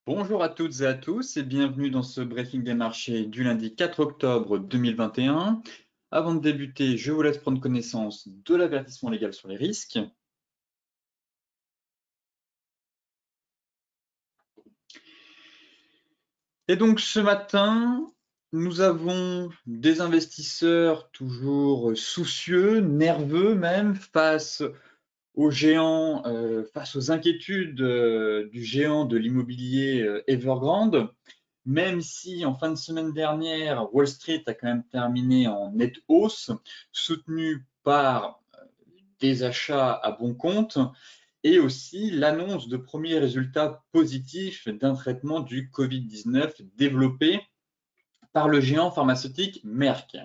Bonjour à toutes et à tous et bienvenue dans ce briefing des marchés du lundi 4 octobre 2021. Avant de débuter, je vous laisse prendre connaissance de l'avertissement légal sur les risques. Et donc ce matin, nous avons des investisseurs toujours soucieux, nerveux même, face aux géants, face aux inquiétudes du géant de l'immobilier Evergrande. Même si en fin de semaine dernière, Wall Street a quand même terminé en nette hausse, soutenu par des achats à bon compte et aussi l'annonce de premiers résultats positifs d'un traitement du Covid-19 développé par le géant pharmaceutique Merck.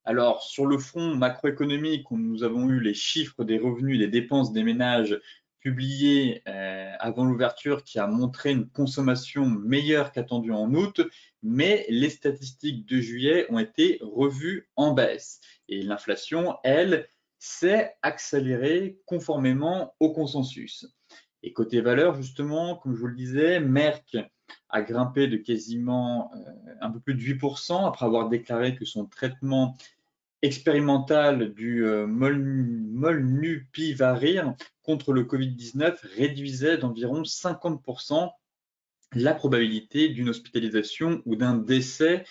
Alors, sur le front macroéconomique, où nous avons eu les chiffres des revenus et des dépenses des ménages publiés avant l'ouverture qui a montré une consommation meilleure qu'attendue en août, mais les statistiques de juillet ont été revues en baisse. Et l'inflation, elle, s'est accélérée conformément au consensus. Et côté valeur, justement, comme je vous le disais, Merck a grimpé de quasiment un peu plus de 8% après avoir déclaré que son traitement expérimental du molnupiravir contre le Covid-19 réduisait d'environ 50% la probabilité d'une hospitalisation ou d'un décès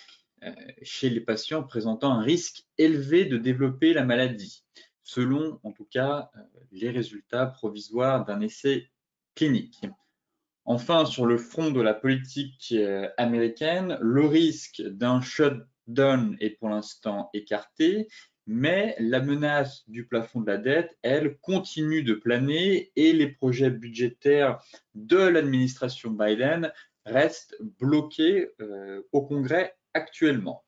chez les patients présentant un risque élevé de développer la maladie, selon en tout cas les résultats provisoires d'un essai clinique. Enfin, sur le front de la politique américaine, le risque d'un shutdown est pour l'instant écarté, mais la menace du plafond de la dette, elle, continue de planer et les projets budgétaires de l'administration Biden restent bloqués au Congrès actuellement.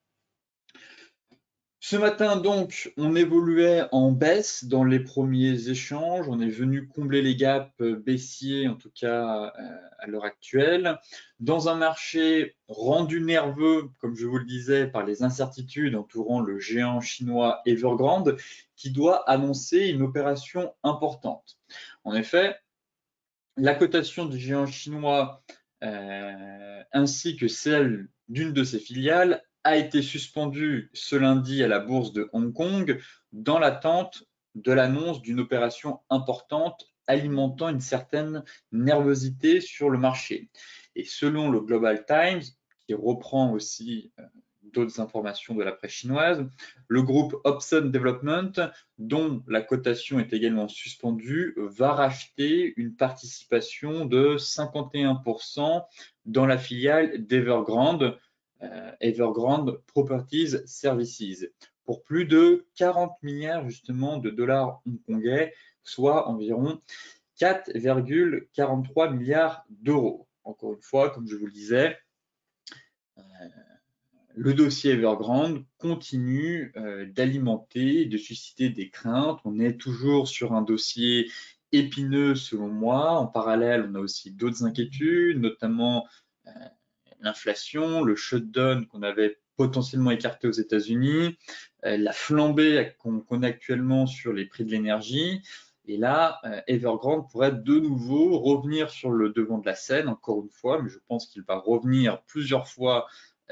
Ce matin, donc, on évoluait en baisse dans les premiers échanges. On est venu combler les gaps baissiers, en tout cas à l'heure actuelle, dans un marché rendu nerveux, comme je vous le disais, par les incertitudes entourant le géant chinois Evergrande, qui doit annoncer une opération importante. En effet, la cotation du géant chinois ainsi que celle d'une de ses filiales a été suspendue ce lundi à la bourse de Hong Kong dans l'attente de l'annonce d'une opération importante alimentant une certaine nervosité sur le marché. Et selon le Global Times, qui reprend aussi d'autres informations de la presse chinoise, le groupe Hobson Development, dont la cotation est également suspendue, va racheter une participation de 51% dans la filiale d'Evergrande, Evergrande Properties Services, pour plus de 40 milliards justement de dollars hongkongais, soit environ 4,43 milliards d'euros. Encore une fois, comme je vous le disais, le dossier Evergrande continue d'alimenter, de susciter des craintes. On est toujours sur un dossier épineux selon moi. En parallèle, on a aussi d'autres inquiétudes, notamment l'inflation, le shutdown qu'on avait potentiellement écarté aux États-Unis, la flambée qu'on a actuellement sur les prix de l'énergie. Et là, Evergrande pourrait de nouveau revenir sur le devant de la scène, encore une fois, mais je pense qu'il va revenir plusieurs fois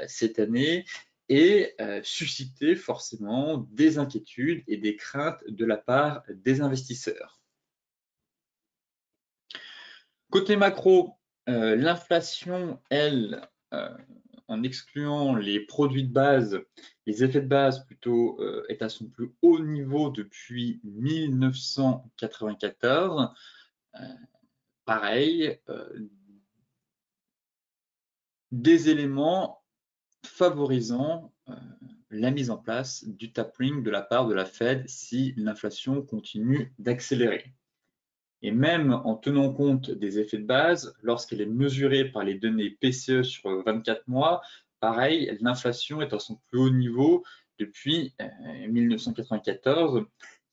cette année et susciter forcément des inquiétudes et des craintes de la part des investisseurs. Côté macro, l'inflation, elle, en excluant les produits de base, les effets de base plutôt, est à son plus haut niveau depuis 1994. Pareil, des éléments favorisant la mise en place du tapering de la part de la Fed si l'inflation continue d'accélérer. Et même en tenant compte des effets de base, lorsqu'elle est mesurée par les données PCE sur 24 mois, pareil, l'inflation est à son plus haut niveau depuis 1994,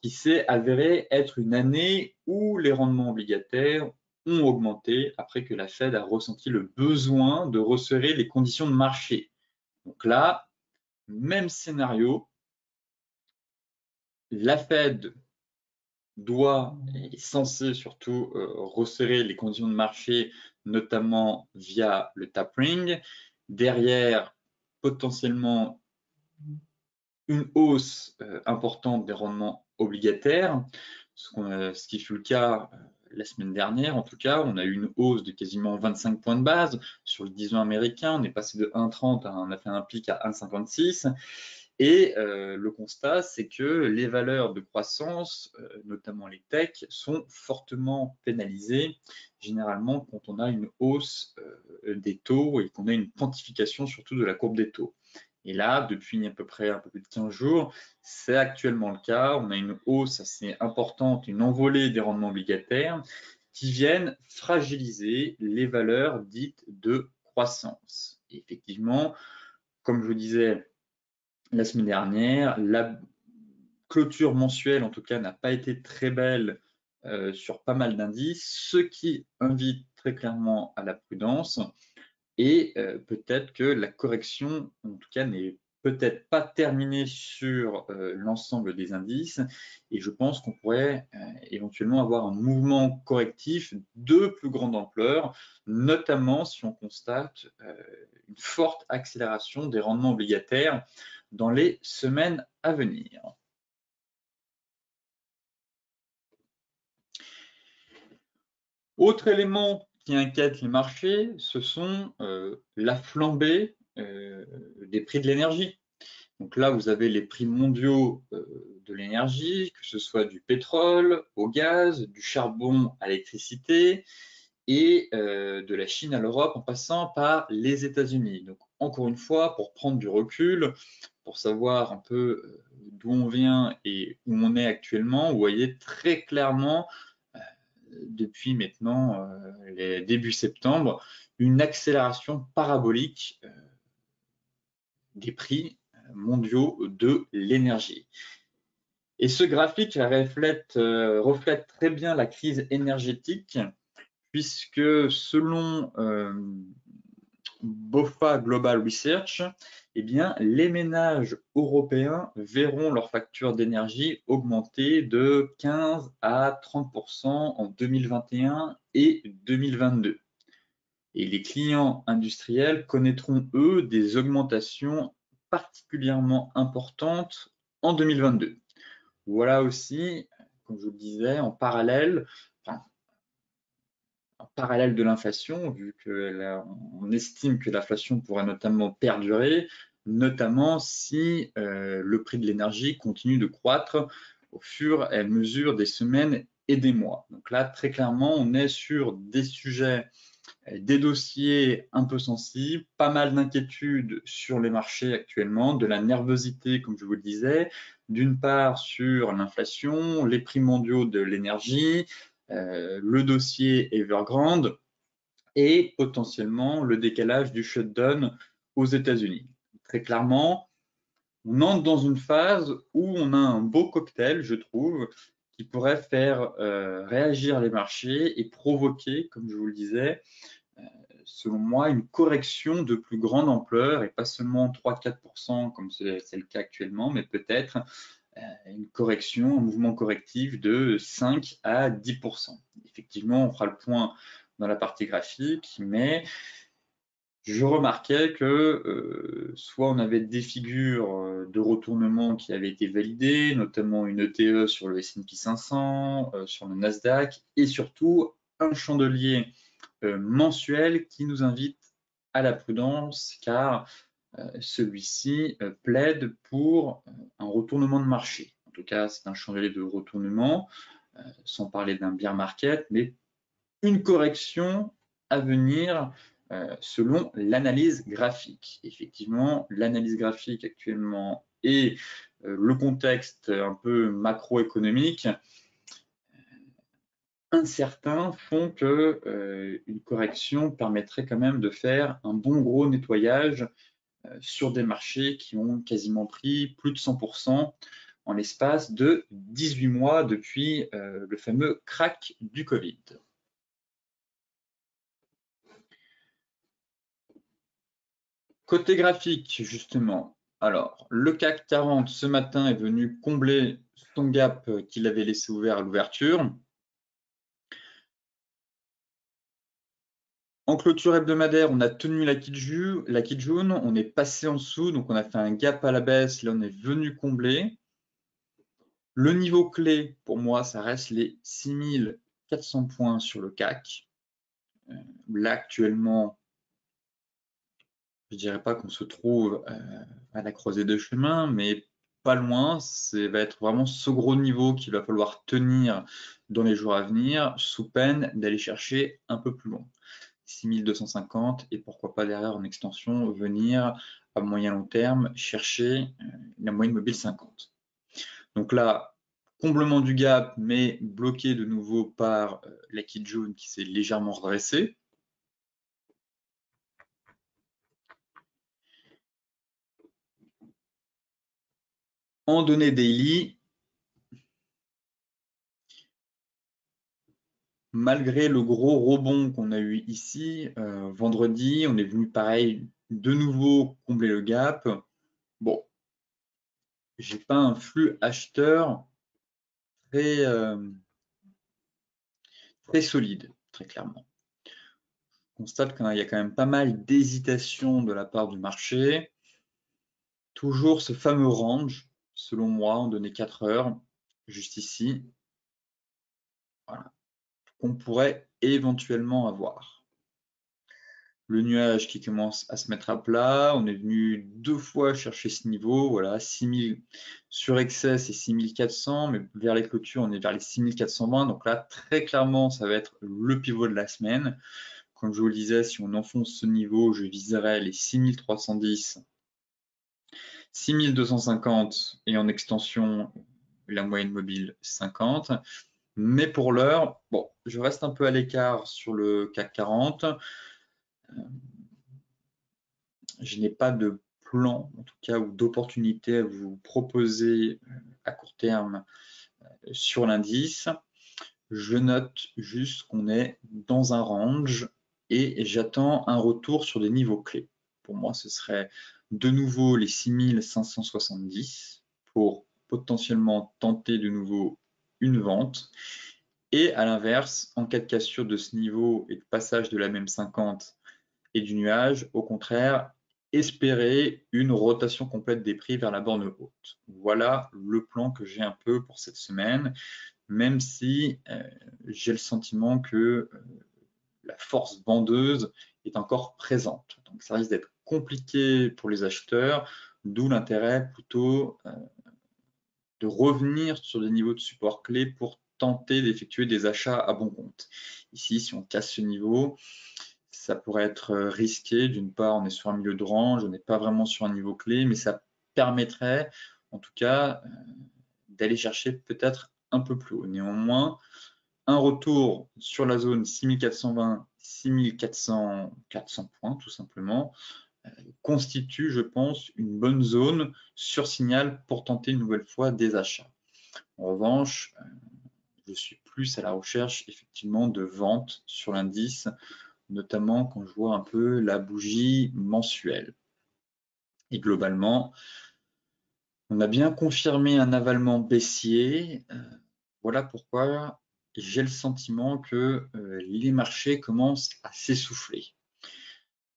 qui s'est avérée être une année où les rendements obligataires ont augmenté après que la Fed a ressenti le besoin de resserrer les conditions de marché. Donc là, même scénario, la Fed doit et est censée surtout resserrer les conditions de marché notamment via le tapering. Derrière, potentiellement une hausse importante des rendements obligataires, ce qui fut le cas la semaine dernière. En tout cas, on a eu une hausse de quasiment 25 points de base sur le 10 ans américain. On est passé de 1,30 on a fait un pic à 1,56. Et le constat, c'est que les valeurs de croissance, notamment les techs, sont fortement pénalisées, généralement quand on a une hausse des taux et qu'on a une quantification surtout de la courbe des taux. Et là, depuis à peu près un peu plus de 15 jours, c'est actuellement le cas. On a une hausse assez importante, une envolée des rendements obligataires qui viennent fragiliser les valeurs dites de croissance. Et effectivement, comme je vous disais la semaine dernière, la clôture mensuelle, en tout cas, n'a pas été très belle sur pas mal d'indices, ce qui invite très clairement à la prudence. Et peut-être que la correction, en tout cas, n'est peut-être pas terminée sur l'ensemble des indices. Et je pense qu'on pourrait éventuellement avoir un mouvement correctif de plus grande ampleur, notamment si on constate une forte accélération des rendements obligataires dans les semaines à venir. Autre élément qui inquiète les marchés, ce sont la flambée des prix de l'énergie. Donc là, vous avez les prix mondiaux de l'énergie, que ce soit du pétrole au gaz, du charbon à l'électricité, et de la Chine à l'Europe en passant par les États-Unis. Donc encore une fois, pour prendre du recul, pour savoir un peu d'où on vient et où on est actuellement, vous voyez très clairement depuis maintenant les début septembre, une accélération parabolique des prix mondiaux de l'énergie. Et ce graphique reflète très bien la crise énergétique, puisque selon BofA Global Research, eh bien, les ménages européens verront leur facture d'énergie augmenter de 15 à 30% en 2021 et 2022. Et les clients industriels connaîtront, eux, des augmentations particulièrement importantes en 2022. Voilà aussi, comme je vous le disais, en parallèle de l'inflation, vu qu'on estime que l'inflation pourrait notamment perdurer, notamment si le prix de l'énergie continue de croître au fur et à mesure des semaines et des mois. Donc là, très clairement, on est sur des sujets, des dossiers un peu sensibles, pas mal d'inquiétudes sur les marchés actuellement, de la nervosité, comme je vous le disais, d'une part sur l'inflation, les prix mondiaux de l'énergie, le dossier Evergrande et potentiellement le décalage du shutdown aux États-Unis. Très clairement, on entre dans une phase où on a un beau cocktail, je trouve, qui pourrait faire réagir les marchés et provoquer, comme je vous le disais, selon moi, une correction de plus grande ampleur et pas seulement 3-4% comme c'est le cas actuellement, mais peut-être une correction, un mouvement correctif de 5 à 10%. Effectivement, on fera le point dans la partie graphique, mais je remarquais que soit on avait des figures de retournement qui avaient été validées, notamment une ETE sur le S&P 500, sur le Nasdaq, et surtout un chandelier mensuel qui nous invite à la prudence, car celui-ci plaide pour un retournement de marché. En tout cas, c'est un chandelier de retournement, sans parler d'un bear market, mais une correction à venir selon l'analyse graphique. Effectivement, l'analyse graphique actuellement et le contexte un peu macroéconomique incertains font que une correction permettrait quand même de faire un bon gros nettoyage sur des marchés qui ont quasiment pris plus de 100% en l'espace de 18 mois depuis le fameux crack du Covid. Côté graphique, justement, alors le CAC 40 ce matin est venu combler son gap qu'il avait laissé ouvert à l'ouverture. En clôture hebdomadaire, on a tenu la Kijun, on est passé en dessous, donc on a fait un gap à la baisse, là on est venu combler. Le niveau clé, pour moi, ça reste les 6400 points sur le CAC. Là, actuellement, je ne dirais pas qu'on se trouve à la croisée des chemins, mais pas loin. Ça va être vraiment ce gros niveau qu'il va falloir tenir dans les jours à venir, sous peine d'aller chercher un peu plus loin. 6250 et pourquoi pas derrière en extension venir à moyen long terme chercher la moyenne mobile 50. Donc là, comblement du gap, mais bloqué de nouveau par la Kijun qui s'est légèrement redressée. En données daily, malgré le gros rebond qu'on a eu ici, vendredi, on est venu pareil de nouveau combler le gap. Bon, j'ai pas un flux acheteur très, très solide, très clairement. On constate qu'il y a quand même pas mal d'hésitation de la part du marché. Toujours ce fameux range, selon moi, en données 4 heures, juste ici, voilà, qu'on pourrait éventuellement avoir. Le nuage qui commence à se mettre à plat, on est venu 2 fois chercher ce niveau, voilà, 6000 sur excess et 6400, mais vers les clôtures, on est vers les 6420, donc là, très clairement, ça va être le pivot de la semaine. Comme je vous le disais, si on enfonce ce niveau, je viserai les 6310, 6250 et en extension, la moyenne mobile 50. Mais pour l'heure, bon, je reste un peu à l'écart sur le CAC 40. Je n'ai pas de plan, en tout cas, ou d'opportunité à vous proposer à court terme sur l'indice. Je note juste qu'on est dans un range et j'attends un retour sur des niveaux clés. Pour moi, ce serait de nouveau les 6570 pour potentiellement tenter de nouveau une vente. Et à l'inverse, en cas de cassure de ce niveau et de passage de la même 50 et du nuage, au contraire, espérer une rotation complète des prix vers la borne haute. Voilà le plan que j'ai un peu pour cette semaine, même si j'ai le sentiment que la force vendeuse est encore présente. Donc ça risque d'être compliqué pour les acheteurs, d'où l'intérêt plutôt de revenir sur des niveaux de support clés pour tenter d'effectuer des achats à bon compte. Ici, si on casse ce niveau, ça pourrait être risqué. D'une part, on est sur un milieu de range, on n'est pas vraiment sur un niveau clé, mais ça permettrait, en tout cas, d'aller chercher peut-être un peu plus haut. Néanmoins, un retour sur la zone 6420, 6400 400 points, tout simplement, constitue, je pense, une bonne zone sur signal pour tenter une nouvelle fois des achats. En revanche, je suis plus à la recherche effectivement de ventes sur l'indice, notamment quand je vois un peu la bougie mensuelle. Et globalement, on a bien confirmé un avalement baissier. Voilà pourquoi j'ai le sentiment que les marchés commencent à s'essouffler.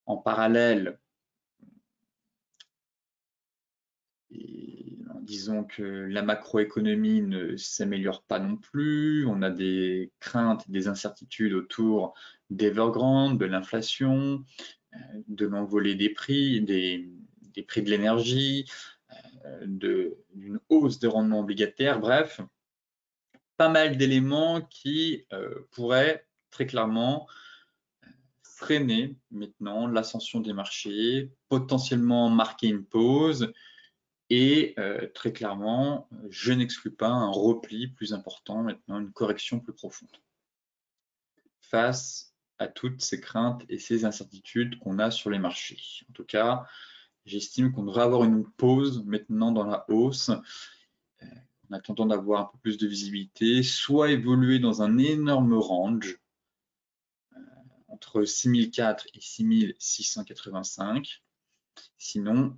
En parallèle, disons que la macroéconomie ne s'améliore pas non plus. On a des craintes, des incertitudes autour d'Evergrande, de l'inflation, de l'envolée des prix, des prix de l'énergie, d'une hausse des rendements obligataires. Bref, pas mal d'éléments qui pourraient très clairement freiner maintenant l'ascension des marchés, potentiellement marquer une pause et très clairement, je n'exclus pas un repli plus important, maintenant une correction plus profonde. Face à toutes ces craintes et ces incertitudes qu'on a sur les marchés. En tout cas, j'estime qu'on devrait avoir une pause maintenant dans la hausse en attendant d'avoir un peu plus de visibilité, soit évoluer dans un énorme range entre 6004 et 6685. Sinon,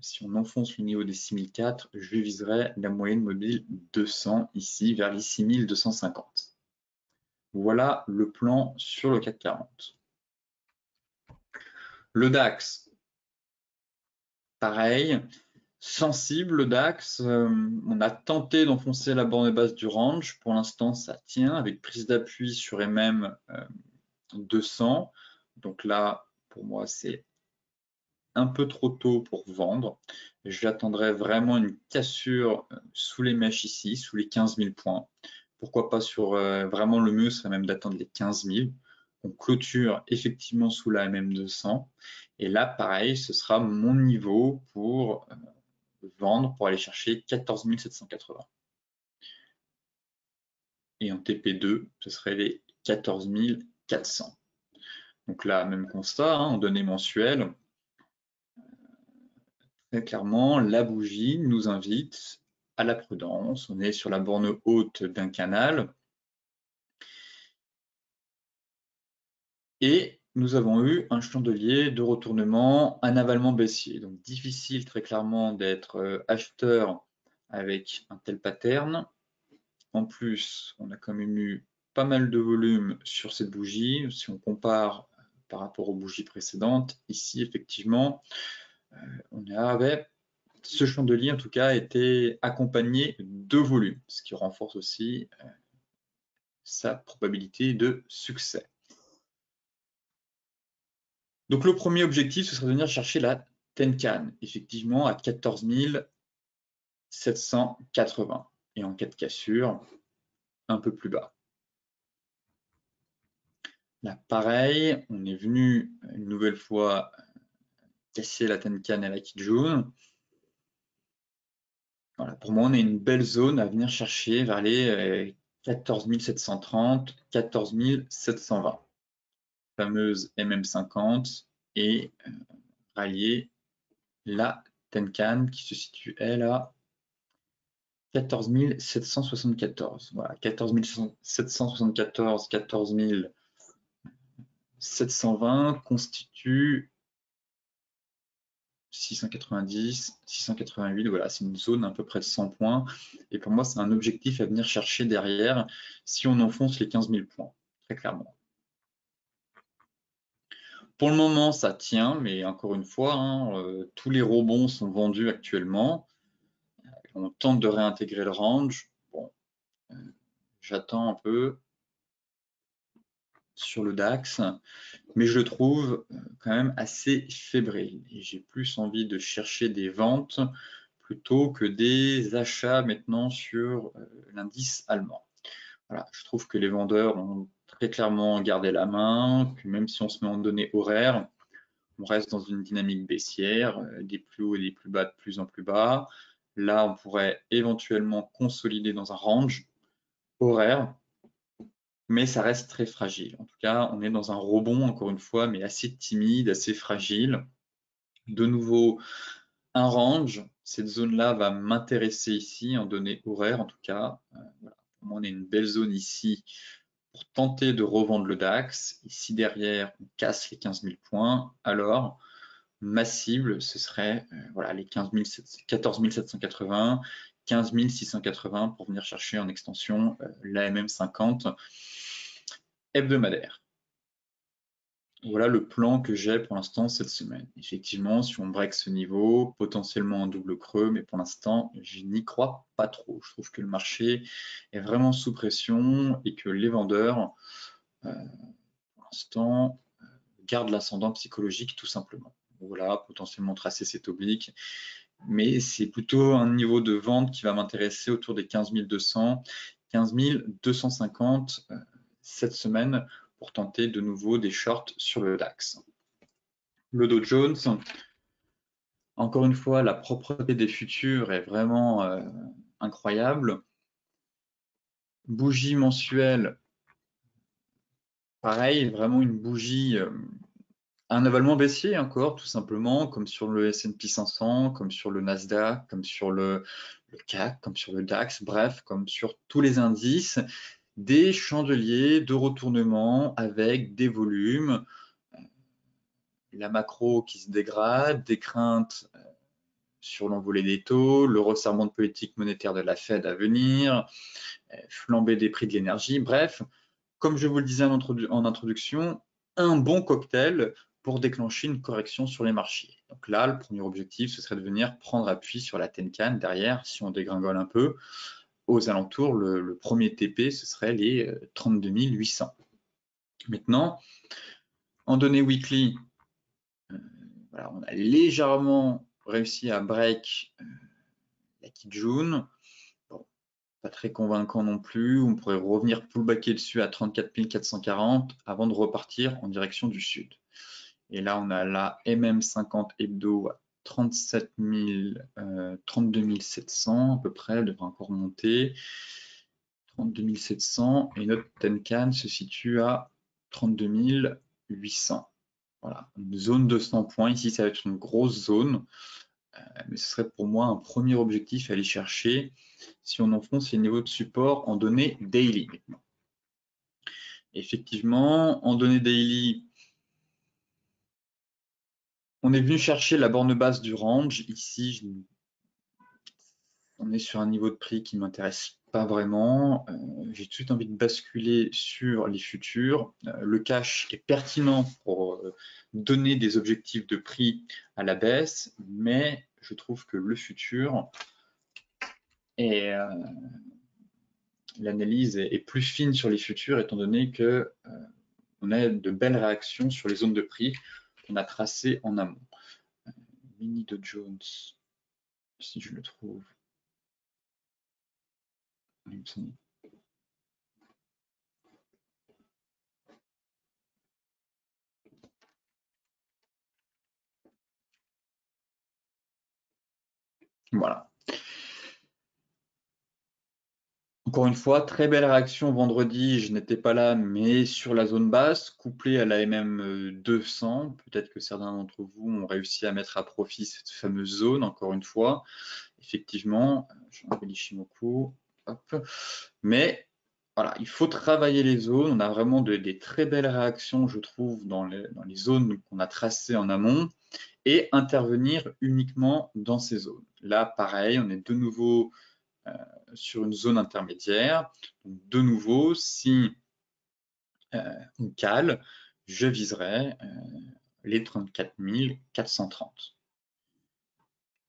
si on enfonce le niveau des 6004, je viserai la moyenne mobile 200 ici vers les 6250. Voilà le plan sur le CAC 40. Le DAX, pareil, sensible le DAX. On a tenté d'enfoncer la borne basse du range. Pour l'instant, ça tient avec prise d'appui sur MM 200. Donc là, pour moi, c'est un peu trop tôt pour vendre. J'attendrai vraiment une cassure sous les mèches ici, sous les 15 000 points. Pourquoi pas sur vraiment le mieux serait même d'attendre les 15 000. On clôture effectivement sous la MM200. Et là, pareil, ce sera mon niveau pour vendre, pour aller chercher 14 780. Et en TP2, ce serait les 14 400. Donc là, même constat, en données mensuelles. Très clairement, la bougie nous invite à la prudence. On est sur la borne haute d'un canal. Et nous avons eu un chandelier de retournement, un avalement baissier. Donc difficile très clairement d'être acheteur avec un tel pattern. En plus, on a quand même eu pas mal de volume sur cette bougie. Si on compare par rapport aux bougies précédentes, ici effectivement, on avait ce chandelier en tout cas était accompagné de volume, ce qui renforce aussi sa probabilité de succès. Donc le premier objectif, ce serait de venir chercher la Tenkan, effectivement à 14 780 et en cas de cassure, un peu plus bas. Là pareil, on est venu une nouvelle fois casser la Tenkan et la Kijun. Voilà, pour moi, on a une belle zone à venir chercher vers les 14 730, 14 720. Fameuse MM50 et rallier la Tenkan qui se situe, elle, à 14 774. Voilà, 14 774, 14 720 constitue 690, 688, voilà, c'est une zone à peu près de 100 points. Et pour moi, c'est un objectif à venir chercher derrière si on enfonce les 15 000 points, très clairement. Pour le moment, ça tient, mais encore une fois, tous les rebonds sont vendus actuellement. On tente de réintégrer le range. Bon, j'attends un peu sur le DAX, mais je le trouve quand même assez fébrile. Et j'ai plus envie de chercher des ventes plutôt que des achats maintenant sur l'indice allemand. Voilà, je trouve que les vendeurs ont très clairement gardé la main, que même si on se met en données horaires, on reste dans une dynamique baissière, des plus hauts et des plus bas de plus en plus bas. Là, on pourrait éventuellement consolider dans un range horaire, mais ça reste très fragile. En tout cas, on est dans un rebond, encore une fois, mais assez timide, assez fragile. De nouveau, un range. Cette zone-là va m'intéresser ici, en données horaires en tout cas. Voilà. Pour moi, on a une belle zone ici pour tenter de revendre le DAX. Ici derrière, on casse les 15 000 points. Alors, ma cible, ce serait voilà, les 14 780, 15 680 pour venir chercher en extension la MM50 hebdomadaire. Voilà le plan que j'ai pour l'instant cette semaine. Effectivement, si on break ce niveau, potentiellement un double creux, mais pour l'instant, je n'y crois pas trop. Je trouve que le marché est vraiment sous pression et que les vendeurs, pour l'instant, gardent l'ascendant psychologique tout simplement. Voilà, potentiellement tracer cet oblique, mais c'est plutôt un niveau de vente qui va m'intéresser autour des 15 200, 15 250 cette semaine pour tenter de nouveau des shorts sur le DAX. Le Dow Jones, encore une fois, la propreté des futurs est vraiment incroyable. Bougie mensuelle, pareil, vraiment une bougie, un avalement baissier encore, tout simplement, comme sur le S&P 500, comme sur le Nasdaq, comme sur le CAC, comme sur le DAX, bref, comme sur tous les indices, des chandeliers de retournement avec des volumes, la macro qui se dégrade, des craintes sur l'envolée des taux, le resserrement de politique monétaire de la Fed à venir, flambée des prix de l'énergie, bref, comme je vous le disais en introduction, un bon cocktail pour déclencher une correction sur les marchés. Donc là, le premier objectif, ce serait de venir prendre appui sur la Tenkan derrière, si on dégringole un peu, aux alentours, le premier TP, ce serait les 32 800. Maintenant, en données weekly, voilà, on a légèrement réussi à break la Kijun. Bon, pas très convaincant non plus. On pourrait revenir pullbacker dessus à 34 440 avant de repartir en direction du sud. Et là, on a la MM50 hebdo à 32 700 à peu près, elle devrait encore monter. 32 700 et notre Tenkan se situe à 32 800. Voilà, une zone de 100 points. Ici, ça va être une grosse zone, mais ce serait pour moi un premier objectif à aller chercher si on enfonce les niveaux de support en données daily. Effectivement, en données daily, on est venu chercher la borne basse du range. Ici, on est sur un niveau de prix qui ne m'intéresse pas vraiment. J'ai tout de suite envie de basculer sur les futurs. Le cash est pertinent pour donner des objectifs de prix à la baisse, mais je trouve que le futur est l'analyse est plus fine sur les futurs, étant donné que on a de belles réactions sur les zones de prix qu'on a tracées en amont. Mini Dow Jones, si je le trouve. Voilà. Encore une fois, très belle réaction vendredi, je n'étais pas là, mais sur la zone basse, couplée à la MM200, peut-être que certains d'entre vous ont réussi à mettre à profit cette fameuse zone, encore une fois. Effectivement, je vais l'Ishimoku, hop. Mais voilà, il faut travailler les zones, on a vraiment des très belles réactions, je trouve, dans les zones qu'on a tracées en amont, et intervenir uniquement dans ces zones. Là, pareil, on est de nouveau sur une zone intermédiaire. Donc, de nouveau, si on cale, je viserai les 34 430.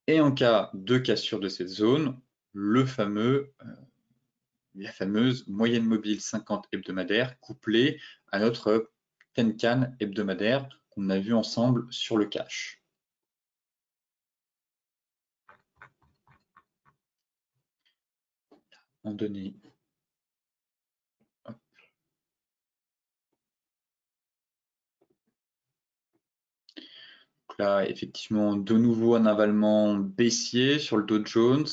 Et en cas de cassure de cette zone, la fameuse moyenne mobile 50 hebdomadaire couplée à notre Tenkan hebdomadaire qu'on a vu ensemble sur le cash. En données. Donc là, effectivement, de nouveau un avalement baissier sur le Dow Jones.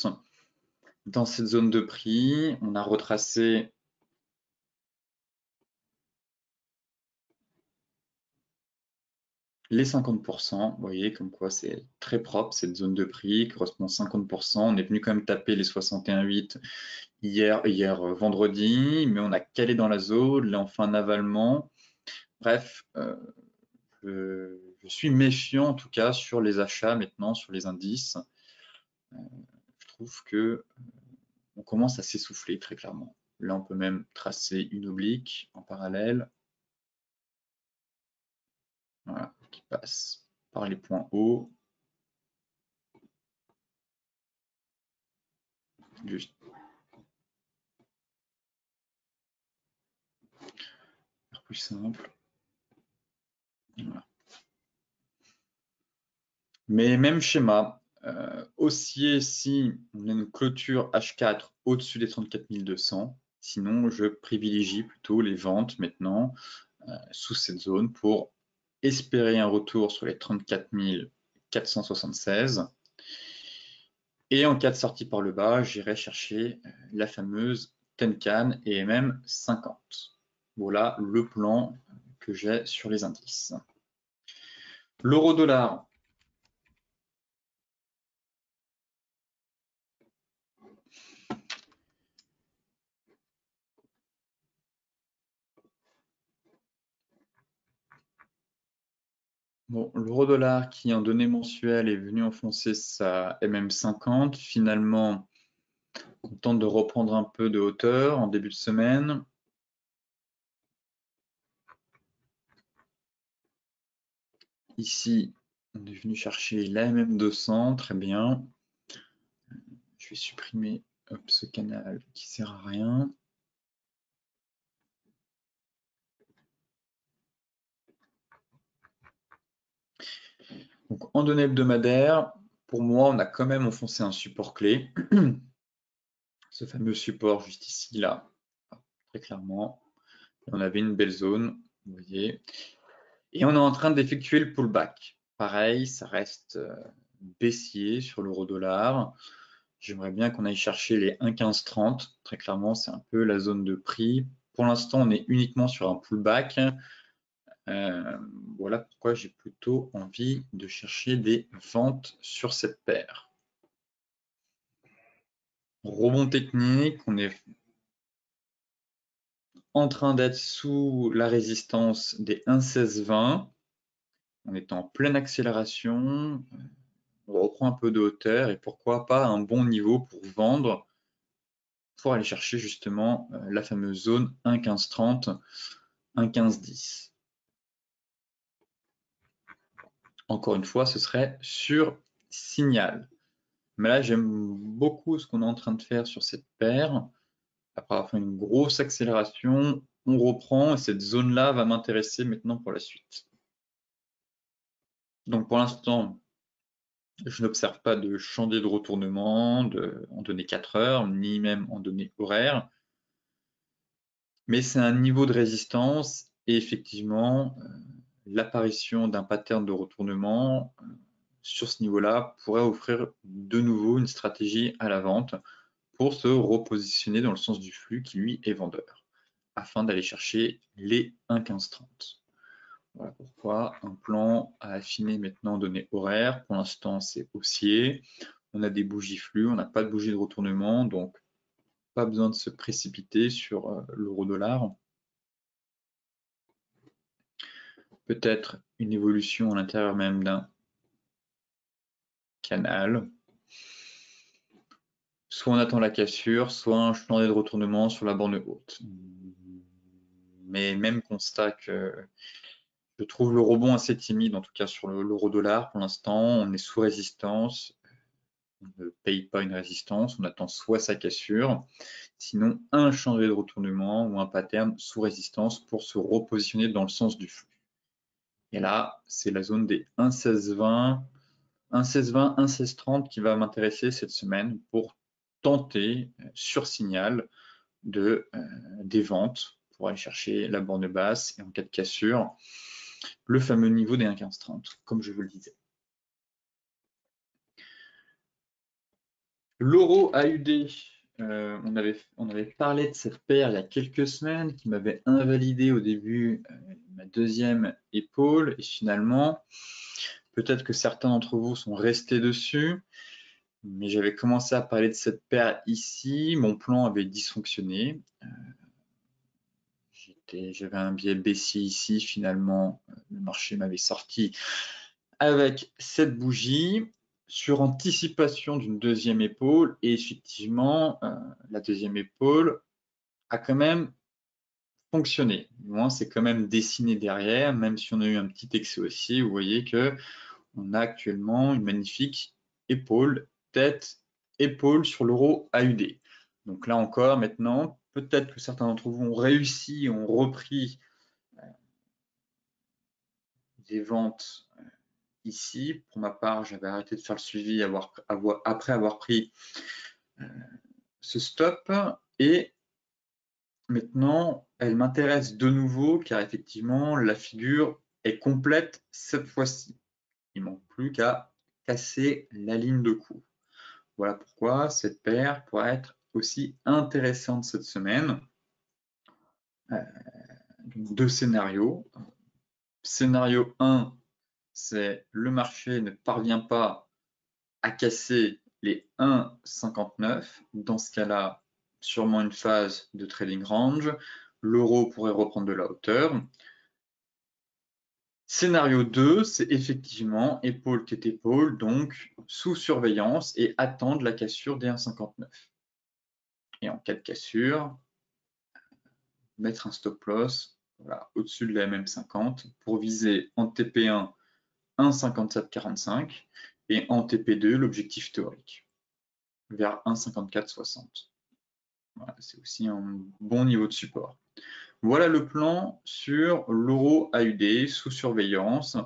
Dans cette zone de prix, on a retracé les 50%. Vous voyez comme quoi c'est très propre cette zone de prix, correspond à 50%. On est venu quand même taper les 61,8 hier vendredi, mais on a calé dans la zone. Là, on fait un avalement. Bref, je suis méfiant en tout cas sur les achats maintenant, sur les indices. Je trouve que on commence à s'essouffler très clairement. Là, on peut même tracer une oblique en parallèle. Voilà, qui passe par les points hauts. Juste. Plus simple. Voilà. Mais même schéma, haussier si on a une clôture H4 au-dessus des 34 200. Sinon, je privilégie plutôt les ventes maintenant sous cette zone pour espérer un retour sur les 34 476. Et en cas de sortie par le bas, j'irai chercher la fameuse Tenkan et MM 50. Voilà le plan que j'ai sur les indices. L'euro-dollar. Bon, l'euro-dollar qui en données mensuelles est venu enfoncer sa MM50, finalement on tente de reprendre un peu de hauteur en début de semaine. Ici, on est venu chercher la MM200, très bien. Je vais supprimer ce canal qui ne sert à rien. Donc, en données hebdomadaires, pour moi, on a quand même enfoncé un support clé. Ce fameux support juste ici, là, très clairement. On avait une belle zone, vous voyez. Et on est en train d'effectuer le pullback. Pareil, ça reste baissier sur l'euro-dollar. J'aimerais bien qu'on aille chercher les 1,1530. Très clairement, c'est un peu la zone de prix. Pour l'instant, on est uniquement sur un pullback. Voilà pourquoi j'ai plutôt envie de chercher des ventes sur cette paire. Rebond technique, on est en train d'être sous la résistance des 1,1620. On est en pleine accélération. On reprend un peu de hauteur et pourquoi pas un bon niveau pour vendre, pour aller chercher justement la fameuse zone 1,1530, 1,1510. Encore une fois, ce serait sur signal. Mais là, j'aime beaucoup ce qu'on est en train de faire sur cette paire. Après avoir fait une grosse accélération, on reprend et cette zone-là va m'intéresser maintenant pour la suite. Donc pour l'instant, je n'observe pas de chandelier de retournement en données 4 heures, ni même en données horaires. Mais c'est un niveau de résistance et effectivement, l'apparition d'un pattern de retournement sur ce niveau-là pourrait offrir de nouveau une stratégie à la vente pour se repositionner dans le sens du flux qui lui est vendeur, afin d'aller chercher les 1,1530. Voilà pourquoi un plan à affiner maintenant en données horaires. Pour l'instant, c'est haussier. On a des bougies flux, on n'a pas de bougie de retournement, donc pas besoin de se précipiter sur l'euro-dollar. Peut-être une évolution à l'intérieur même d'un canal. Soit on attend la cassure, soit un chandelier de retournement sur la borne haute. Mais même constat que je trouve le rebond assez timide, en tout cas sur l'euro-dollar. Pour l'instant, on est sous résistance. On ne paye pas une résistance, on attend soit sa cassure, sinon un chandelier de retournement ou un pattern sous résistance pour se repositionner dans le sens du flux. Et là, c'est la zone des 1,1620, 1,1620, 1,1630 qui va m'intéresser cette semaine pour tenter sur signal des ventes pour aller chercher la borne basse et en cas de cassure, le fameux niveau des 1,1530, comme je vous le disais. L'euro AUD, on avait parlé de cette paire il y a quelques semaines qui m'avait invalidé au début ma deuxième épaule et finalement, peut-être que certains d'entre vous sont restés dessus, mais j'avais commencé à parler de cette paire ici, mon plan avait dysfonctionné. J'avais un biais baissier ici, finalement, le marché m'avait sorti avec cette bougie sur anticipation d'une deuxième épaule et effectivement, la deuxième épaule a quand même fonctionné. Du moins, c'est quand même dessiné derrière, même si on a eu un petit excès haussier, vous voyez que on a actuellement une magnifique épaule, tête, épaule sur l'euro AUD. Donc là encore, maintenant, peut-être que certains d'entre vous ont réussi, ont repris des ventes ici. Pour ma part, j'avais arrêté de faire le suivi après avoir pris ce stop et maintenant, elle m'intéresse de nouveau car effectivement, la figure est complète cette fois-ci. Il ne manque plus qu'à casser la ligne de cours. Voilà pourquoi cette paire pourrait être aussi intéressante cette semaine. Deux scénarios. Scénario 1, c'est le marché ne parvient pas à casser les 1,59. Dans ce cas-là, sûrement une phase de trading range. L'euro pourrait reprendre de la hauteur. Scénario 2, c'est effectivement épaule tête épaule, donc sous surveillance et attendre la cassure des 1,59. Et en cas de cassure, mettre un stop loss voilà, au-dessus de la MM50 pour viser en TP1 1,5745 et en TP2, l'objectif théorique vers 1,5460. Voilà, c'est aussi un bon niveau de support. Voilà le plan sur l'euro AUD sous surveillance.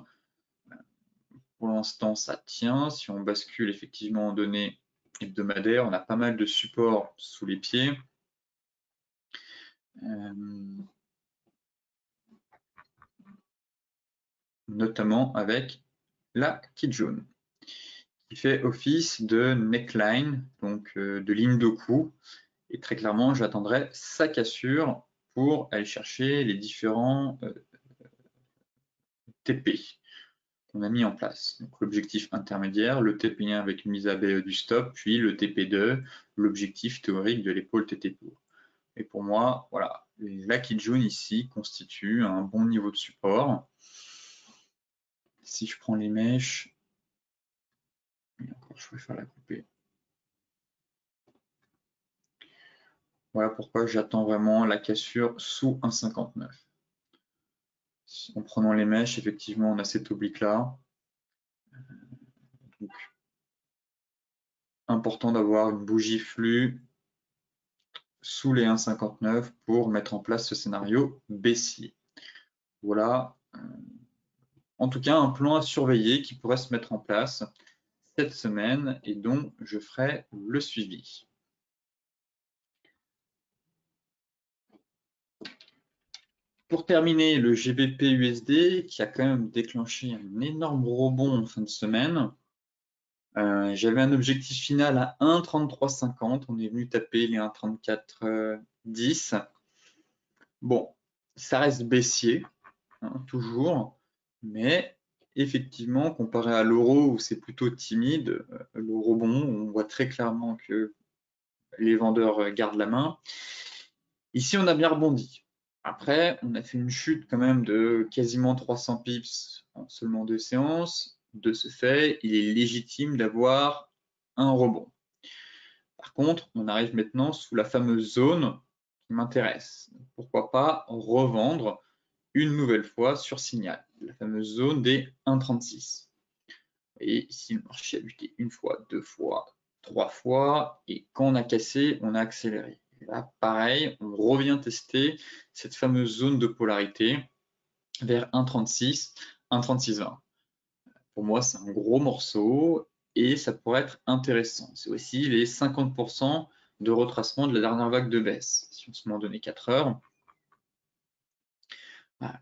Pour l'instant, ça tient. Si on bascule effectivement en données hebdomadaires, on a pas mal de supports sous les pieds. Notamment avec la Kijun, qui fait office de neckline, donc de ligne de cou. Et très clairement, j'attendrai sa cassure pour aller chercher les différents TP qu'on a mis en place. Donc l'objectif intermédiaire, le TP1 avec une mise à BE du stop, puis le TP2, l'objectif théorique de l'épaule TT pour. Et pour moi, voilà, la Kijun ici constitue un bon niveau de support. Si je prends les mèches, et encore, je préfère la couper. Voilà pourquoi j'attends vraiment la cassure sous 1,59. En prenant les mèches, effectivement, on a cette oblique-là. Donc, important d'avoir une bougie flux sous les 1,59 pour mettre en place ce scénario baissier. Voilà, en tout cas, un plan à surveiller qui pourrait se mettre en place cette semaine et dont je ferai le suivi. Pour terminer, le GBP-USD qui a quand même déclenché un énorme rebond en fin de semaine. J'avais un objectif final à 1,3350. On est venu taper les 1,3410. Bon, ça reste baissier, hein, toujours, mais effectivement, comparé à l'euro où c'est plutôt timide, le rebond, on voit très clairement que les vendeurs gardent la main. Ici, on a bien rebondi. Après, on a fait une chute quand même de quasiment 300 pips en seulement 2 séances. De ce fait, il est légitime d'avoir un rebond. Par contre, on arrive maintenant sous la fameuse zone qui m'intéresse. Pourquoi pas revendre une nouvelle fois sur signal, la fameuse zone des 1,36. Et ici, le marché a buté une fois, deux fois, trois fois, et quand on a cassé, on a accéléré. Et là, pareil, on revient tester cette fameuse zone de polarité vers 1,36, 1,3620. Pour moi, c'est un gros morceau et ça pourrait être intéressant. C'est aussi les 50% de retracement de la dernière vague de baisse. Si on se met en données 4 heures,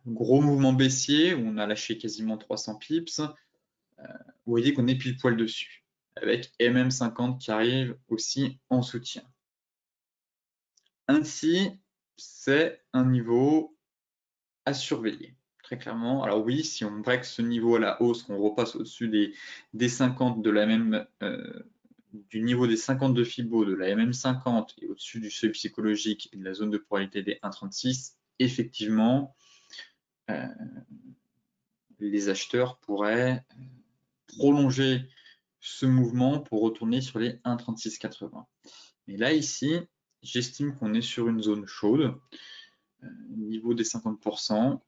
gros mouvement baissier où on a lâché quasiment 300 pips. Vous voyez qu'on est pile poil dessus, avec MM50 qui arrive aussi en soutien. Ainsi, c'est un niveau à surveiller, très clairement. Alors oui, si on break ce niveau à la hausse, qu'on repasse au-dessus des 50 de la même, du niveau des 50 de Fibo, de la MM50 et au-dessus du seuil psychologique et de la zone de polarité des 1,36, effectivement, les acheteurs pourraient prolonger ce mouvement pour retourner sur les 1,3680. Mais là, ici, j'estime qu'on est sur une zone chaude, niveau des 50%,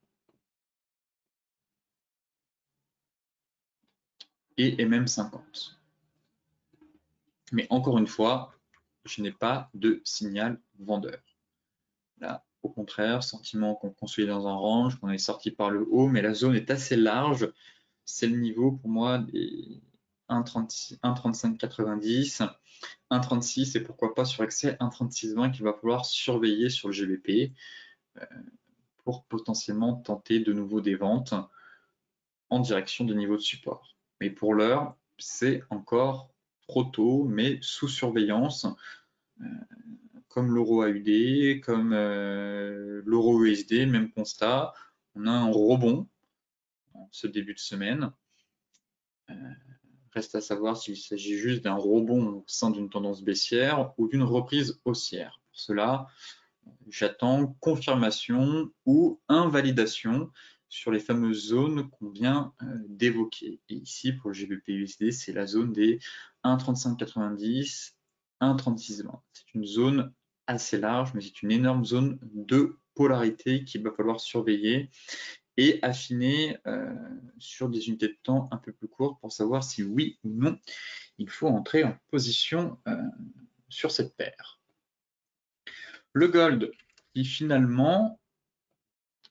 et même 50. Mais encore une fois, je n'ai pas de signal vendeur. Là, au contraire, sentiment qu'on consolide dans un range, qu'on est sorti par le haut, mais la zone est assez large. C'est le niveau pour moi des 1,3590, 1,36 et pourquoi pas sur excès 1,3620 qu'il va falloir surveiller sur le GBP pour potentiellement tenter de nouveau des ventes en direction des niveaux de support. Mais pour l'heure, c'est encore trop tôt, mais sous surveillance, comme l'euro AUD, comme l'euro USD, même constat. On a un rebond en ce début de semaine. Reste à savoir s'il s'agit juste d'un rebond au sein d'une tendance baissière ou d'une reprise haussière. Pour cela, j'attends confirmation ou invalidation sur les fameuses zones qu'on vient d'évoquer. Et ici, pour le GBP-USD, c'est la zone des 1,3590, 1,3620. C'est une zone assez large, mais c'est une énorme zone de polarité qu'il va falloir surveiller et affiner sur des unités de temps un peu plus courtes pour savoir si oui ou non il faut entrer en position sur cette paire. Le gold qui finalement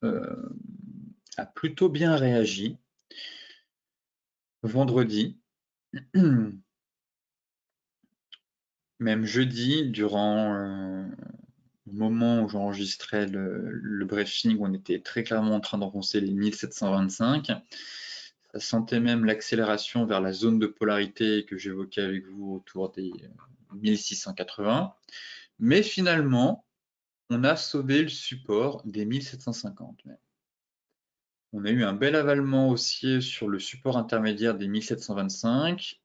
a plutôt bien réagi vendredi, même jeudi, durant le moment où j'enregistrais le briefing, on était très clairement en train d'enfoncer les 1725. Ça sentait même l'accélération vers la zone de polarité que j'évoquais avec vous autour des 1680. Mais finalement, on a sauvé le support des 1750. On a eu un bel avalement haussier sur le support intermédiaire des 1725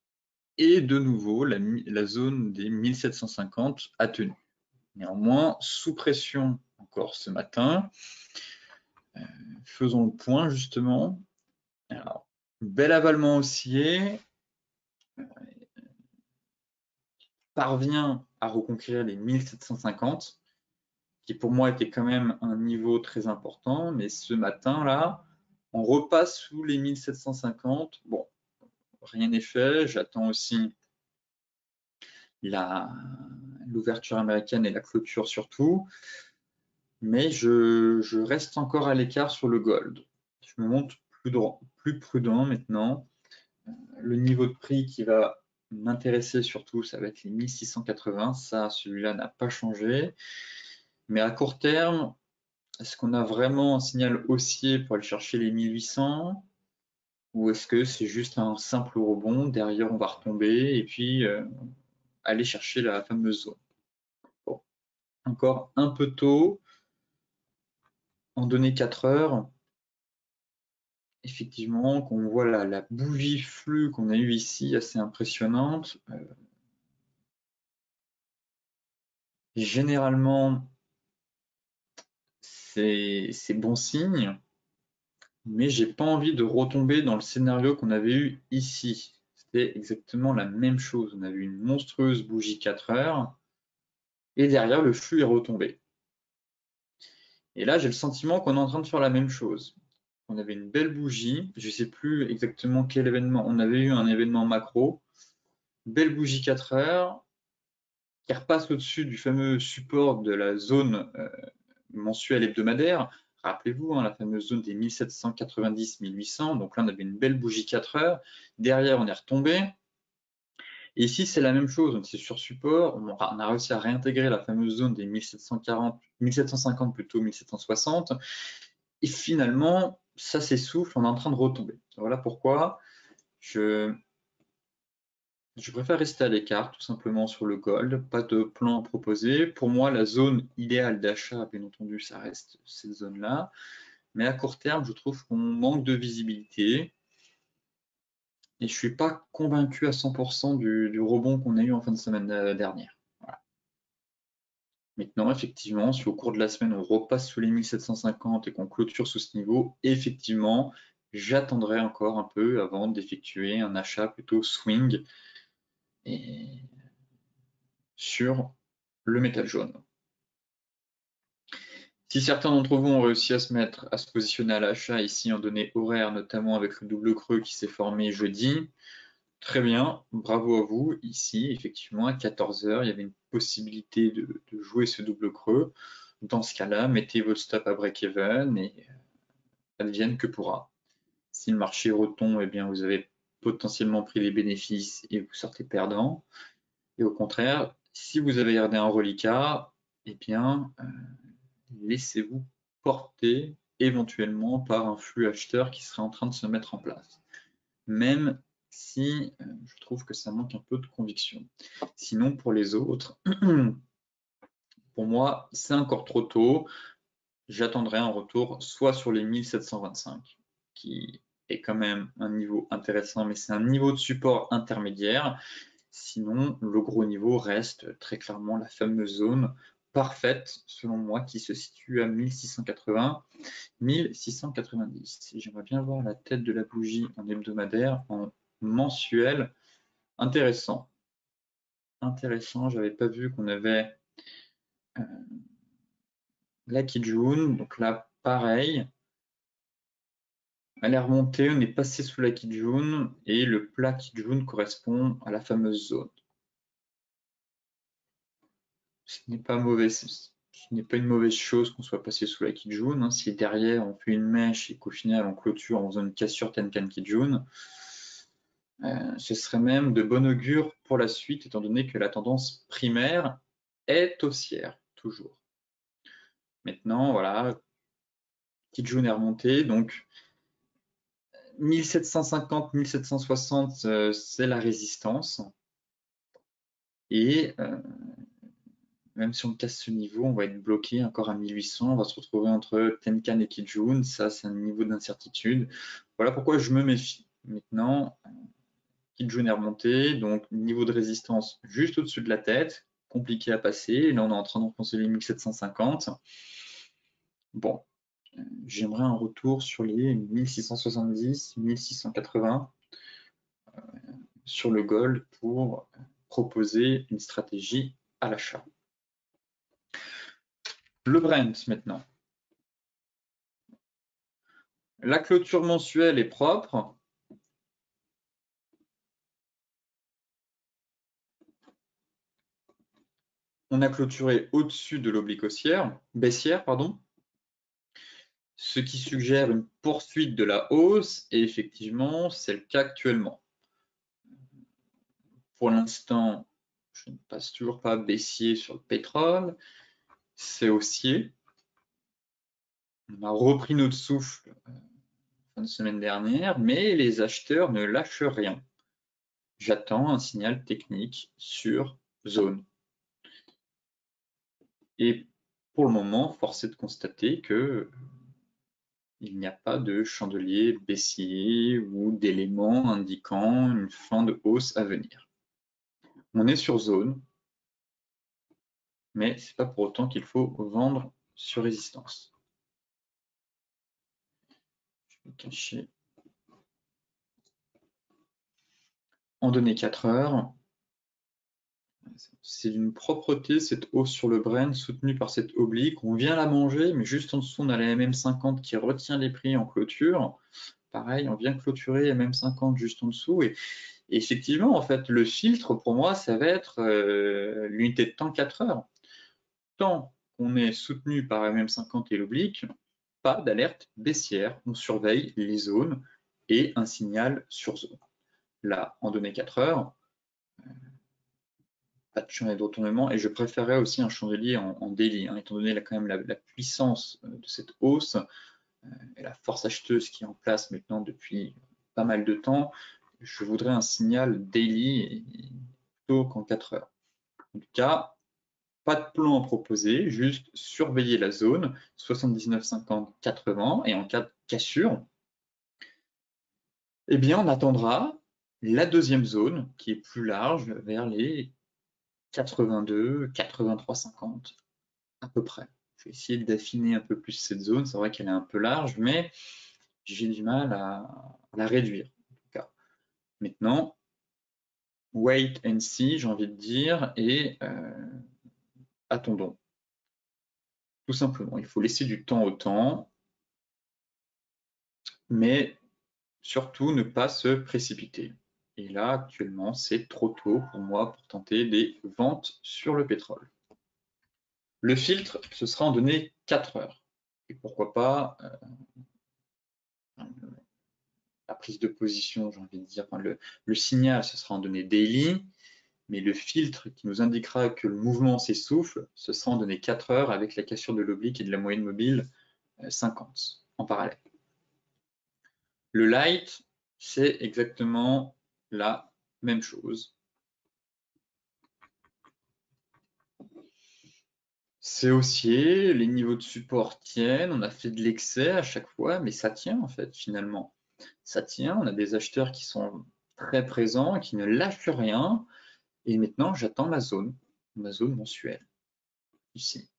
et de nouveau la zone des 1750 a tenu. Néanmoins, sous pression encore ce matin. Faisons le point justement. Alors, bel avalement haussier, parvient à reconquérir les 1750, qui pour moi était quand même un niveau très important, mais ce matin-là, on repasse sous les 1750. Bon, rien n'est fait, j'attends aussi l'ouverture américaine et la clôture surtout, mais je reste encore à l'écart sur le gold. Je me montre plus prudent maintenant. Le niveau de prix qui va m'intéresser surtout, ça va être les 1680. Ça, celui-là n'a pas changé. Mais à court terme, est-ce qu'on a vraiment un signal haussier pour aller chercher les 1800 ou est-ce que c'est juste un simple rebond? Derrière, on va retomber et puis aller chercher la fameuse zone. Bon. Encore un peu tôt. En données 4 heures, effectivement, qu'on voit la bougie flux qu'on a eue ici, assez impressionnante. Généralement, c'est bon signe, mais j'ai pas envie de retomber dans le scénario qu'on avait eu ici. C'était exactement la même chose. On a eu une monstrueuse bougie 4 heures, et derrière, le flux est retombé. Et là, j'ai le sentiment qu'on est en train de faire la même chose. On avait une belle bougie, je ne sais plus exactement quel événement, on avait eu un événement macro, belle bougie 4 heures, qui repasse au-dessus du fameux support de la zone mensuelle hebdomadaire. Rappelez-vous, la fameuse zone des 1790-1800. Donc là, on avait une belle bougie 4 heures. Derrière, on est retombé. Et ici, c'est la même chose. C'est sur support. On a réussi à réintégrer la fameuse zone des 1750 plutôt 1760. Et finalement, ça s'essouffle. On est en train de retomber. Voilà pourquoi je préfère rester à l'écart, tout simplement sur le gold, pas de plan à proposer. Pour moi, la zone idéale d'achat, bien entendu, ça reste cette zone-là. Mais à court terme, je trouve qu'on manque de visibilité. Et je ne suis pas convaincu à 100% du rebond qu'on a eu en fin de semaine dernière. Voilà. Maintenant, effectivement, si au cours de la semaine, on repasse sous les 1750 et qu'on clôture sous ce niveau, effectivement, j'attendrai encore un peu avant d'effectuer un achat plutôt swing et sur le métal jaune. Si certains d'entre vous ont réussi à se positionner à l'achat ici en données horaires, notamment avec le double creux qui s'est formé jeudi, très bien, bravo à vous. Ici, effectivement, à 14 h, il y avait une possibilité de jouer ce double creux. Dans ce cas-là, mettez votre stop à break-even et advienne que pourra. Si le marché retombe, eh bien, vous avez potentiellement pris les bénéfices et vous sortez perdant. Et au contraire, si vous avez gardé un reliquat, eh bien, laissez-vous porter éventuellement par un flux acheteur qui serait en train de se mettre en place. Même si je trouve que ça manque un peu de conviction. Sinon, pour les autres, pour moi, c'est encore trop tôt. J'attendrai un retour soit sur les 1725, qui est quand même un niveau intéressant, mais c'est un niveau de support intermédiaire. Sinon, le gros niveau reste très clairement la fameuse zone parfaite, selon moi, qui se situe à 1680, 1690. J'aimerais bien voir la tête de la bougie en hebdomadaire, en mensuel. Intéressant. Intéressant, j'avais pas vu qu'on avait la Kijun, donc là, pareil. Elle est remontée, on est passé sous la Kijun et le plat Kijun correspond à la fameuse zone. Ce n'est pas mauvais, ce n'est pas une mauvaise chose qu'on soit passé sous la Kijun. Si derrière on fait une mèche et qu'au final on clôture en faisant une cassure Tenkan Kijun, ce serait même de bon augure pour la suite, étant donné que la tendance primaire est haussière, toujours. Maintenant, voilà, Kijun est remonté, donc 1750-1760, c'est la résistance. Et même si on casse ce niveau, on va être bloqué encore à 1800, on va se retrouver entre Tenkan et Kijun, ça c'est un niveau d'incertitude. Voilà pourquoi je me méfie. Maintenant, Kijun est remonté, donc niveau de résistance juste au-dessus de la tête, compliqué à passer, et là on est en train de repenser les 1750. Bon, j'aimerais un retour sur les 1670, 1680 sur le gold pour proposer une stratégie à l'achat. Le Brent maintenant. La clôture mensuelle est propre. On a clôturé au-dessus de l'oblique baissière, ce qui suggère une poursuite de la hausse, et effectivement, c'est le cas actuellement. Pour l'instant, je ne passe toujours pas baissier sur le pétrole, c'est haussier. On a repris notre souffle fin de semaine dernière, mais les acheteurs ne lâchent rien. J'attends un signal technique sur zone. Et pour le moment, force est de constater que il n'y a pas de chandelier baissier ou d'éléments indiquant une fin de hausse à venir. On est sur zone, mais ce n'est pas pour autant qu'il faut vendre sur résistance. Je vais cacher. En données 4 heures, c'est d'une propreté cette hausse sur le Brent soutenue par cette oblique. On vient la manger, mais juste en dessous, on a la MM50 qui retient les prix en clôture. Pareil, on vient clôturer MM50 juste en dessous. Et effectivement, en fait, le filtre, pour moi, ça va être l'unité de temps 4 heures. Tant qu'on est soutenu par MM50 et l'oblique, pas d'alerte baissière. On surveille les zones et un signal sur zone. Là, en données 4 heures, pas de chandelier de retournement, et je préférerais aussi un chandelier en daily, étant donné quand même la puissance de cette hausse et la force acheteuse qui est en place maintenant depuis pas mal de temps. Je voudrais un signal daily plutôt qu'en 4 heures. En tout cas, pas de plan à proposer, juste surveiller la zone 79,50-80, et en cas de cassure, eh bien on attendra la deuxième zone qui est plus large vers les 82, 83,50 à peu près. Je vais essayer d'affiner un peu plus cette zone. C'est vrai qu'elle est un peu large, mais j'ai du mal à la réduire. En tout cas. Maintenant, wait and see, j'ai envie de dire, et attendons. Tout simplement, il faut laisser du temps au temps, mais surtout ne pas se précipiter. Et là, actuellement, c'est trop tôt pour moi pour tenter des ventes sur le pétrole. Le filtre, ce sera en données 4 heures. Et pourquoi pas la prise de position, j'ai envie de dire, enfin, le signal, ce sera en données daily, mais le filtre qui nous indiquera que le mouvement s'essouffle, ce sera en données 4 heures avec la cassure de l'oblique et de la moyenne mobile 50 en parallèle. Le light, c'est exactement la même chose. C'est haussier, les niveaux de support tiennent, on a fait de l'excès à chaque fois, mais ça tient en fait finalement. Ça tient, on a des acheteurs qui sont très présents, qui ne lâchent rien, et maintenant j'attends ma zone mensuelle, ici.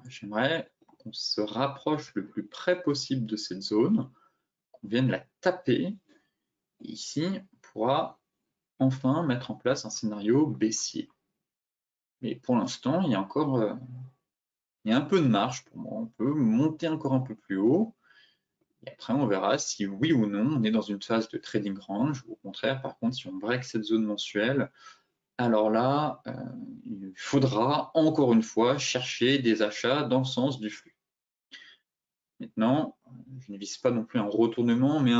J'aimerais qu'on se rapproche le plus près possible de cette zone, qu'on vienne la taper, et ici on pourra enfin mettre en place un scénario baissier. Mais pour l'instant, il y a encore il y a un peu de marge pour moi. On peut monter encore un peu plus haut. Et après, on verra si oui ou non on est dans une phase de trading range, ou au contraire, par contre, si on break cette zone mensuelle, alors là, il faudra encore une fois chercher des achats dans le sens du flux. Maintenant, je ne vise pas non plus un retournement, mais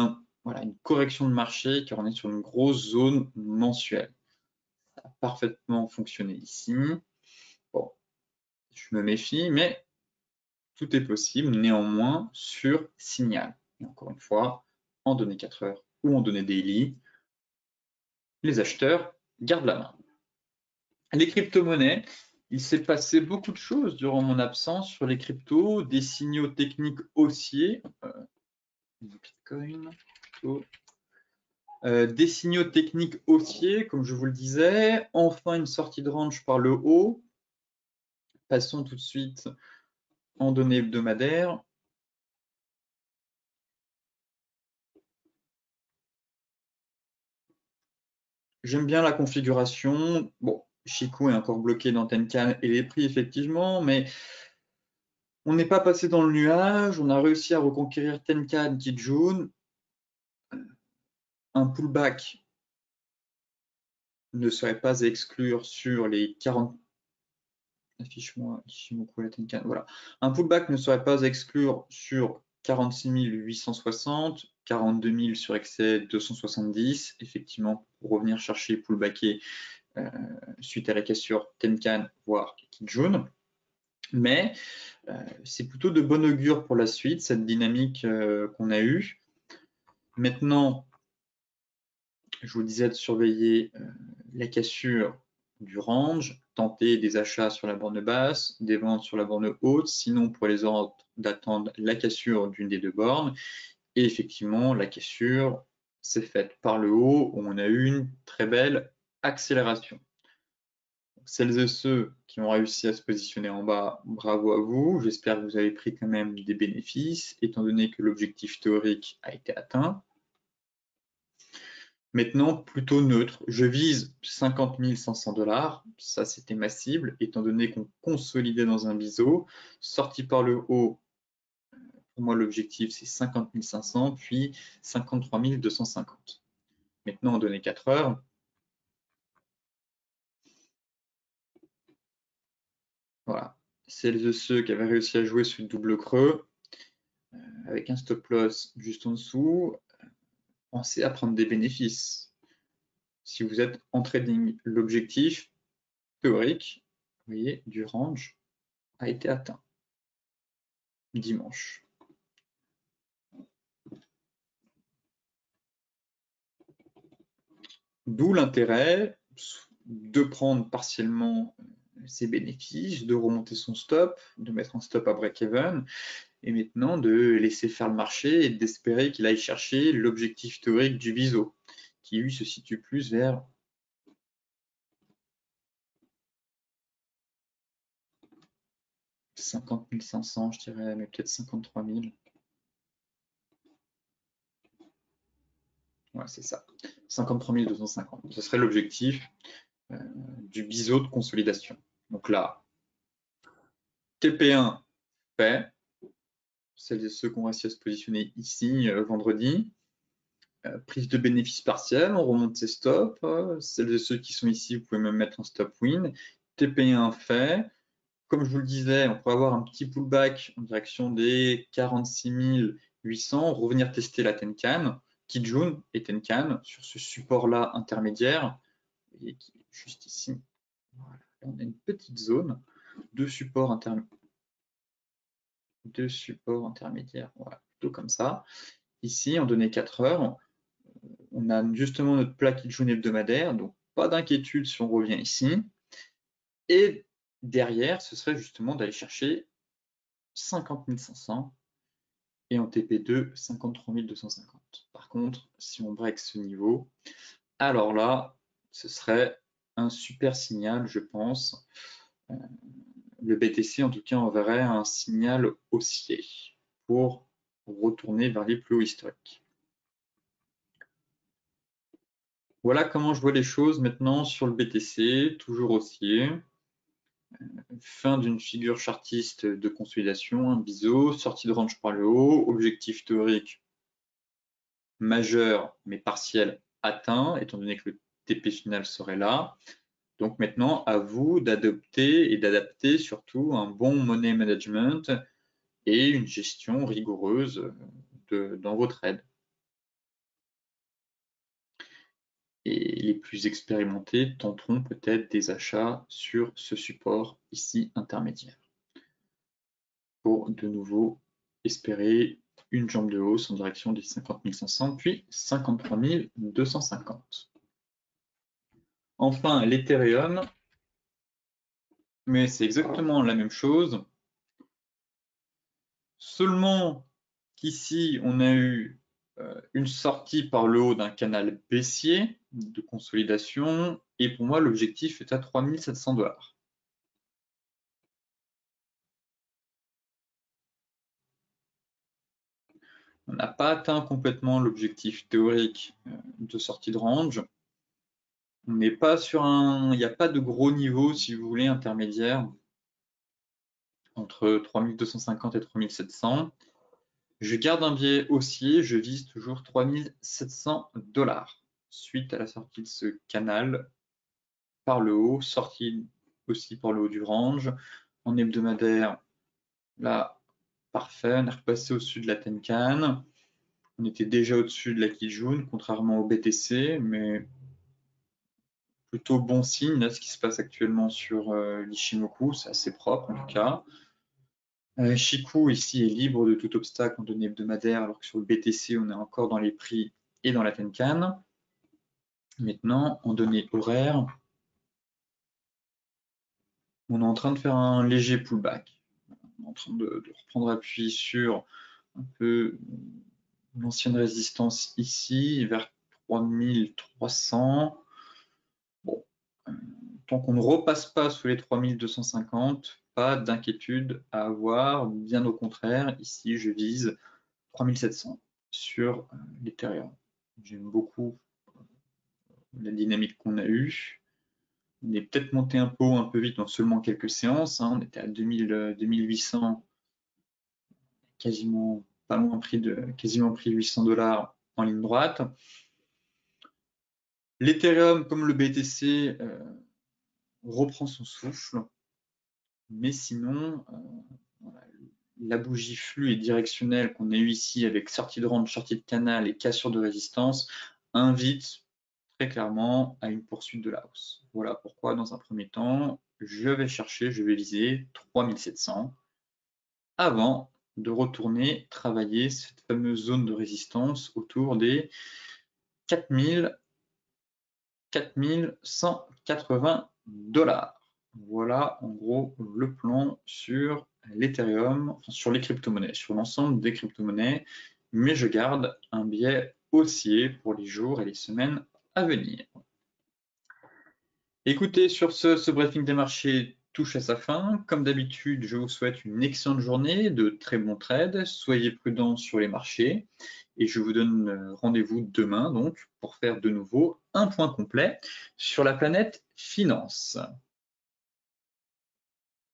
voilà, une correction de marché car on est sur une grosse zone mensuelle. Ça a parfaitement fonctionné ici. Bon, je me méfie, mais tout est possible néanmoins sur signal. Et encore une fois, en données 4 heures ou en données daily, les acheteurs gardent la main. Les crypto-monnaies, il s'est passé beaucoup de choses durant mon absence sur les cryptos, des signaux techniques haussiers, Bitcoin, des signaux techniques haussiers, comme je vous le disais, enfin une sortie de range par le haut. Passons tout de suite en données hebdomadaires. J'aime bien la configuration. Bon, Chikou est encore bloqué dans Tenkan et les prix, effectivement, mais on n'est pas passé dans le nuage. On a réussi à reconquérir Tenkan, Kijun. Un pullback ne serait pas à exclure sur les 40. Affiche-moi Ishimoku la Tenkan. Voilà. Un pullback ne serait pas à exclure sur 46 860, 42 000 sur excès 270. Effectivement, pour revenir chercher pullbacker suite à la cassure Tenkan, voire Kijun. Mais c'est plutôt de bon augure pour la suite, cette dynamique qu'on a eue. Maintenant, je vous disais de surveiller la cassure du range, tenter des achats sur la borne basse, des ventes sur la borne haute, sinon pour les ordres d'attendre la cassure d'une des deux bornes. Et effectivement, la cassure s'est faite par le haut, où on a eu une très belle accélération. Celles et ceux qui ont réussi à se positionner en bas, bravo à vous. J'espère que vous avez pris quand même des bénéfices, étant donné que l'objectif théorique a été atteint. Maintenant, plutôt neutre. Je vise 50 500 $. Ça, c'était ma cible, étant donné qu'on consolidait dans un biseau. Sorti par le haut, pour moi, l'objectif, c'est 50 500, puis 53 250. Maintenant, en données 4 heures, voilà. Celles et ceux qui avaient réussi à jouer sur le double creux, avec un stop loss juste en dessous, pensez à prendre des bénéfices. Si vous êtes en trading, l'objectif théorique, vous voyez, du range a été atteint dimanche. D'où l'intérêt de prendre partiellement ses bénéfices, de remonter son stop, de mettre un stop à break-even, et maintenant de laisser faire le marché et d'espérer qu'il aille chercher l'objectif théorique du biseau, qui lui se situe plus vers 50 500, je dirais, mais peut-être 53 000. Ouais, c'est ça. 53 250. Ce serait l'objectif du biseau de consolidation. Donc là, TP1 fait. Celles et ceux qui ont réussi à se positionner ici vendredi. Prise de bénéfice partiel, on remonte ses stops. Celles et ceux qui sont ici, vous pouvez même mettre un stop win. TP1 fait. Comme je vous le disais, on peut avoir un petit pullback en direction des 46 800, revenir tester la Tenkan, Kijun et Tenkan sur ce support-là intermédiaire, vous voyez, qui est juste ici. Voilà. Là, on a une petite zone de support intermédiaire, voilà, plutôt comme ça. Ici, en données 4 heures, on a justement notre plaque Kijun hebdomadaire, donc pas d'inquiétude si on revient ici. Et derrière, ce serait justement d'aller chercher 50 500 et en TP2, 53 250. Par contre, si on break ce niveau, alors là, ce serait un super signal, je pense. Le BTC, en tout cas, enverrait un signal haussier pour retourner vers les plus hauts historiques. Voilà comment je vois les choses maintenant sur le BTC, toujours haussier. fin d'une figure chartiste de consolidation, un biseau, sortie de range par le haut, objectif théorique majeur mais partiel atteint, étant donné que le TP final serait là. Donc maintenant, à vous d'adopter et d'adapter surtout un bon money management et une gestion rigoureuse dans vos trades. Et les plus expérimentés tenteront peut-être des achats sur ce support ici intermédiaire pour de nouveau espérer une jambe de hausse en direction des 50 500 puis 53 250. Enfin, l'Ethereum, mais c'est exactement la même chose, seulement qu'ici on a eu une sortie par le haut d'un canal baissier de consolidation et pour moi l'objectif est à 3 700 $. On n'a pas atteint complètement l'objectif théorique de sortie de range. On n'est pas sur il n'y a pas de gros niveau, si vous voulez, intermédiaire entre 3250 et 3700. Je garde un biais haussier, je vise toujours 3700 $. Suite à la sortie de ce canal par le haut, sortie aussi par le haut du range. En hebdomadaire, là, parfait, on est repassé au-dessus de la Tenkan. On était déjà au-dessus de la Kijun, contrairement au BTC, mais plutôt bon signe, là, ce qui se passe actuellement sur l'Ishimoku, c'est assez propre en tout cas. Chikou ici est libre de tout obstacle en données hebdomadaires, alors que sur le BTC, on est encore dans les prix et dans la Tenkan. Maintenant, en données horaires, on est en train de faire un léger pullback. On est en train de reprendre appui sur un peu l'ancienne résistance ici, vers 3300. Bon, tant qu'on ne repasse pas sous les 3250, pas d'inquiétude à avoir, bien au contraire, ici je vise 3700 sur l'Ethereum. J'aime beaucoup la dynamique qu'on a eue. On est peut-être monté un peu vite dans seulement quelques séances, hein. On était à 2800, quasiment pas loin quasiment pris 800 $ en ligne droite. L'Ethereum, comme le BTC, reprend son souffle, mais sinon, la bougie flux et directionnelle qu'on a eu ici avec sortie de range, sortie de canal et cassure de résistance invite très clairement à une poursuite de la hausse. Voilà pourquoi, dans un premier temps, je vais viser 3700 avant de retourner travailler cette fameuse zone de résistance autour des 4180 $. Voilà en gros le plan sur l'Ethereum, enfin sur les crypto-monnaies, sur l'ensemble des crypto-monnaies, mais je garde un biais haussier pour les jours et les semaines à venir. Écoutez, sur ce briefing des marchés touche à sa fin. Comme d'habitude, je vous souhaite une excellente journée, de très bons trades. Soyez prudents sur les marchés et je vous donne rendez-vous demain donc pour faire de nouveau un point complet sur la planète finance.